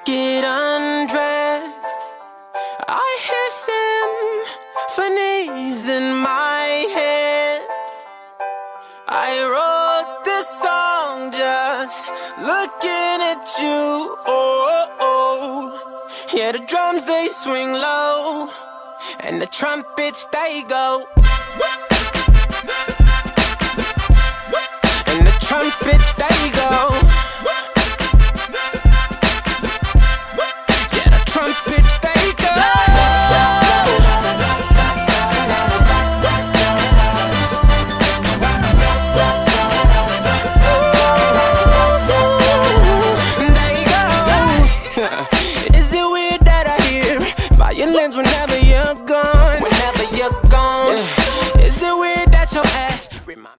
get undressed, I hear symphonies in my head. I wrote this song just looking at you. Yeah, the drums they swing low and the trumpets they go, and the trumpets they go. Yeah, the trumpets they go. Is it weird that I hear violins whenever you're gone? Whenever you're gone. Is it weird that your ass reminds